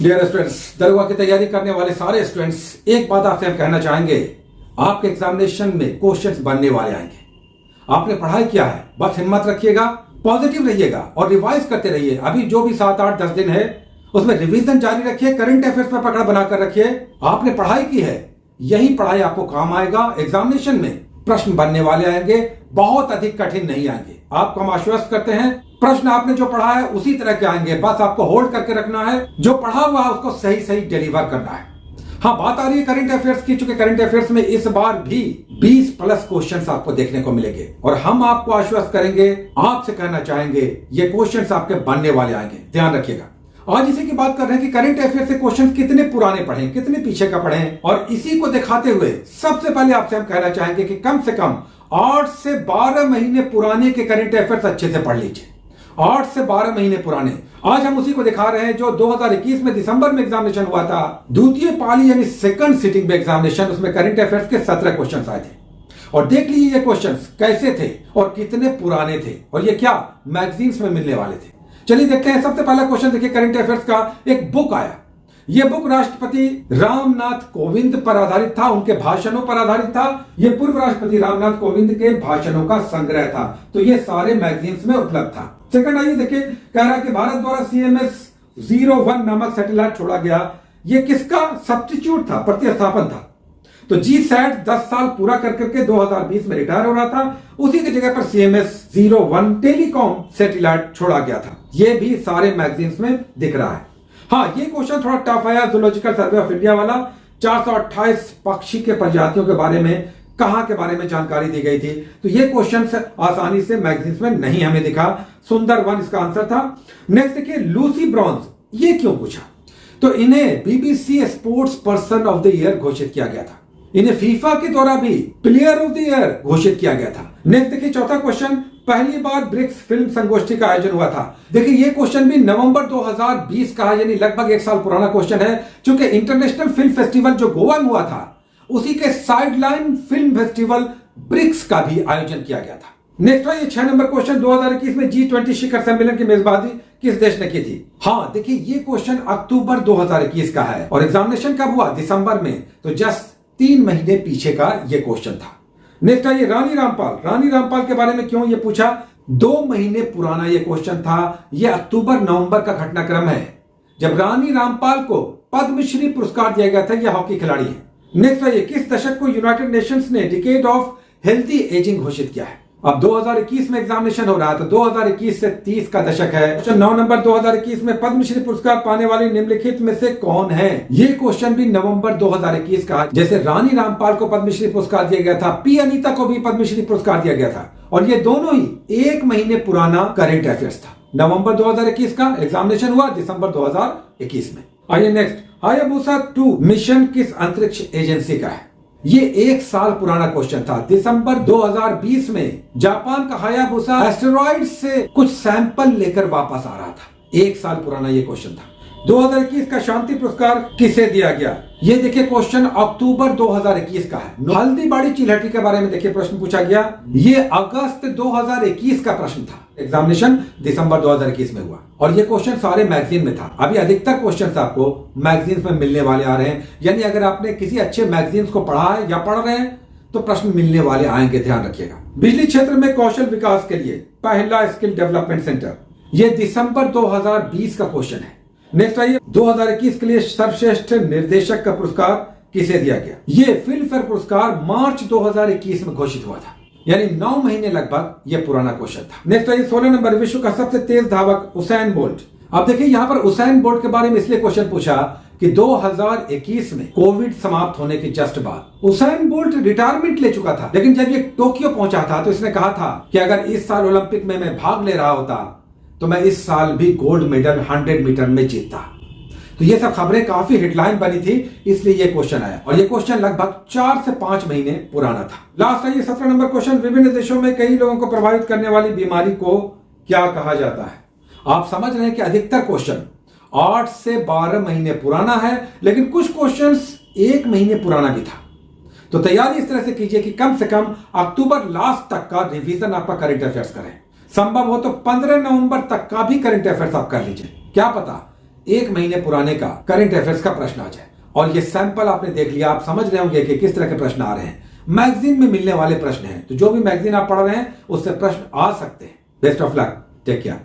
Dear students, दरगाह की तैयारी करने वाले सारे स्टूडेंट्स, एक बात आपसे हम कहना चाहेंगे, आपके एग्जामिनेशन में क्वेश्चंस बनने वाले आएंगे। आपने पढ़ाई किया है, बस हिम्मत रखिएगा, पॉजिटिव रहिएगा और रिवाइज करते रहिए। अभी जो भी 7, 8, 10 दिन है उसमें रिवीजन जारी रखिए, करंट अफेयर्स पर पकड़ बनाकर रखिए। आपने पढ़ाई की है, यही पढ़ाई आपको काम आएगा। एग्जामिनेशन में प्रश्न बनने वाले आएंगे, बहुत अधिक कठिन नहीं आएंगे। आपको हम आश्वस्त करते हैं, प्रश्न आपने जो पढ़ा है उसी तरह के आएंगे, बस आपको होल्ड करके रखना है। जो पढ़ा हुआ है उसको सही सही डिलीवर करना है। हाँ, बात आ रही है करंट अफेयर्स की, चूंकि करंट अफेयर्स में इस बार भी 20+ क्वेश्चंस आपको देखने को मिलेंगे और हम आपको आश्वस्त करेंगे, आपसे कहना चाहेंगे, ये क्वेश्चंस आपके बनने वाले आएंगे, ध्यान रखिएगा। आज इसी की बात कर रहे हैं कि करंट अफेयर से क्वेश्चन कितने पुराने पढ़ें, कितने पीछे का पढ़ें, और इसी को दिखाते हुए सबसे पहले आपसे हम कहना चाहेंगे कि कम से कम 8 से 12 महीने पुराने के करंट अफेयर्स अच्छे से पढ़ लीजिए। 8 से 12 महीने पुराने। आज हम उसी को दिखा रहे हैं जो 2021 में दिसंबर में एग्जामिनेशन हुआ था, द्वितीय पाली यानी सेकंड सिटिंग में एग्जामिनेशन, उसमें करंट अफेयर्स के 17 क्वेश्चंस आए थे। और देख लीजिए ये क्वेश्चंस कैसे थे और कितने पुराने थे और ये क्या मैगजीन्स में मिलने वाले थे। चलिए देखते हैं। सबसे पहला क्वेश्चन देखिए, करंट अफेयर्स का एक बुक आया। यह बुक राष्ट्रपति रामनाथ कोविंद पर आधारित था, उनके भाषणों पर आधारित था। यह पूर्व राष्ट्रपति रामनाथ कोविंद के भाषणों का संग्रह था, तो यह सारे मैगजीन्स में उपलब्ध था। सेकंड आइए देखिए, कह रहा है कि भारत द्वारा CMS-01 नामक सैटेलाइट छोड़ा गया। यह किसका सब्स्टिट्यूट था, प्रतिस्थापन था। तो GSAT 10 साल पूरा कर करके 2020 में रिटायर हो रहा था, उसी की जगह पर CMS-01 टेलीकॉम सैटेलाइट छोड़ा गया था। यह भी सारे मैगजीन्स में दिख रहा है। हाँ, ये क्वेश्चन थोड़ा टफ है। जूलॉजिकल सर्वे ऑफ इंडिया वाला 428 पक्षी के प्रजातियों के बारे में, कहां के बारे में जानकारी दी गई थी, तो ये क्वेश्चन आसानी से मैगजीन्स में नहीं हमें दिखा। सुंदरवन इसका आंसर था। नेक्स्ट देखिए, लूसी ब्रॉन्ज, ये क्यों पूछा? तो इन्हें BBC sports person of the year घोषित किया गया था। इन्हें फीफा के द्वारा भी प्लेयर ऑफ द ईयर घोषित किया गया था। नेक्स्ट देखिए, चौथा क्वेश्चन, पहली बार ब्रिक्स फिल्म संगोष्ठी का आयोजन हुआ था। देखिए ये क्वेश्चन भी नवंबर 2020 का है, यानी लगभग 1 साल पुराना क्वेश्चन है, क्योंकि इंटरनेशनल फिल्म फेस्टिवल जो गोवा में हुआ था, उसी के साइडलाइन फिल्म फेस्टिवल ब्रिक्स का भी आयोजन किया गया था। नेक्स्ट है 6 नंबर क्वेश्चन, 2021 में G20 शिखर सम्मेलन की मेजबानी किस देश ने की थी? हाँ देखिए, ये क्वेश्चन अक्टूबर 2021 का है और एग्जामिनेशन कब हुआ? दिसंबर में, तो जस्ट 3 महीने पीछे का ये क्वेश्चन था। नेक्स्ट है रानी रामपाल। रानी रामपाल के बारे में क्यों ये पूछा? 2 महीने पुराना ये क्वेश्चन था। ये अक्टूबर-नवंबर का घटनाक्रम है जब रानी रामपाल को पद्मश्री पुरस्कार दिया गया था। यह हॉकी खिलाड़ी है। नेक्स्ट है, किस दशक को यूनाइटेड नेशंस ने डिकेड ऑफ हेल्थी एजिंग घोषित किया है? अब 2021 में एग्जामिनेशन हो रहा है, तो 2021 से 30 का दशक है। क्वेश्चन 9 नंबर, 2021 में पद्मश्री पुरस्कार पाने वाले निम्नलिखित में से कौन है? ये क्वेश्चन भी नवंबर 2021 का। जैसे रानी रामपाल को पद्मश्री पुरस्कार दिया गया था, P अनीता को भी पद्मश्री पुरस्कार दिया गया था, और ये दोनों ही 1 महीने पुराना करंट अफेयर्स था। नवंबर 2021 का एग्जामिनेशन हुआ, दिसंबर 2021 में। आइए नेक्स्ट, हायाबुसा 2 मिशन किस अंतरिक्ष एजेंसी का है? ये 1 साल पुराना क्वेश्चन था। दिसंबर 2020 में जापान का हायाबुसा एस्टेरॉइड से कुछ सैंपल लेकर वापस आ रहा था। 1 साल पुराना ये क्वेश्चन था। 2021 का शांति पुरस्कार किसे दिया गया? ये देखिए क्वेश्चन अक्टूबर 2021 का है। हल्दीबाड़ी चिल्हटी के बारे में देखिए प्रश्न पूछा गया। ये अगस्त 2021 का प्रश्न था। एग्जामिनेशन दिसंबर 2021 में हुआ और ये क्वेश्चन सारे मैगजीन में था। अभी अधिकतर क्वेश्चंस आपको मैगजीन्स में मिलने वाले आ रहे हैं, यानी अगर आपने किसी अच्छे मैगजीन्स को पढ़ा है या पढ़ रहे हैं तो प्रश्न मिलने वाले आएंगे, ध्यान रखिएगा। बिजली क्षेत्र में कौशल विकास के लिए पहला स्किल डेवलपमेंट सेंटर, यह दिसंबर 2020 का क्वेश्चन है। नेक्स्ट आइए, 2021 के लिए सर्वश्रेष्ठ निर्देशक का पुरस्कार किसे दिया गया? ये फिल्म फेयर पुरस्कार मार्च 2021 में घोषित हुआ था, यानी 9 महीने लगभग ये पुराना क्वेश्चन था। नेक्स्ट आइए, 16 नंबर, विश्व का सबसे तेज धावक उसैन बोल्ट। अब देखिए यहां पर उसैन बोल्ट के बारे में इसलिए क्वेश्चन पूछा कि 2021 में कोविड समाप्त होने के जस्ट बाद उसैन बोल्ट रिटायरमेंट ले चुका था, लेकिन जब ये टोक्यो पहुंचा था तो इसने कहा था कि अगर इस साल ओलंपिक में मैं भाग ले रहा होता तो मैं इस साल भी गोल्ड मेडल 100 मीटर में जीतता। तो ये सब खबरें काफी हेडलाइन बनी थी, इसलिए ये क्वेश्चन आया और ये क्वेश्चन लगभग 4 से 5 महीने पुराना था। लास्ट है ये 17 नंबर क्वेश्चन, विभिन्न देशों में कई लोगों को प्रभावित करने वाली बीमारी को क्या कहा जाता है? आप समझ रहे हैं कि अधिकतर क्वेश्चन 8 से 12 महीने पुराना है, लेकिन कुछ क्वेश्चन 1 महीने पुराना भी था। तो तैयारी इस तरह से कीजिए कि कम से कम अक्टूबर लास्ट तक का रिवीजन आपका करंट अफेयर्स करें। संभव हो तो 15 नवंबर तक का भी करंट अफेयर्स आप कर लीजिए। क्या पता 1 महीने पुराने का करंट अफेयर्स का प्रश्न आ जाए। और ये सैंपल आपने देख लिया, आप समझ रहे होंगे कि किस तरह के प्रश्न आ रहे हैं। मैगजीन में मिलने वाले प्रश्न हैं, तो जो भी मैगजीन आप पढ़ रहे हैं उससे प्रश्न आ सकते हैं। Best of luck, take care.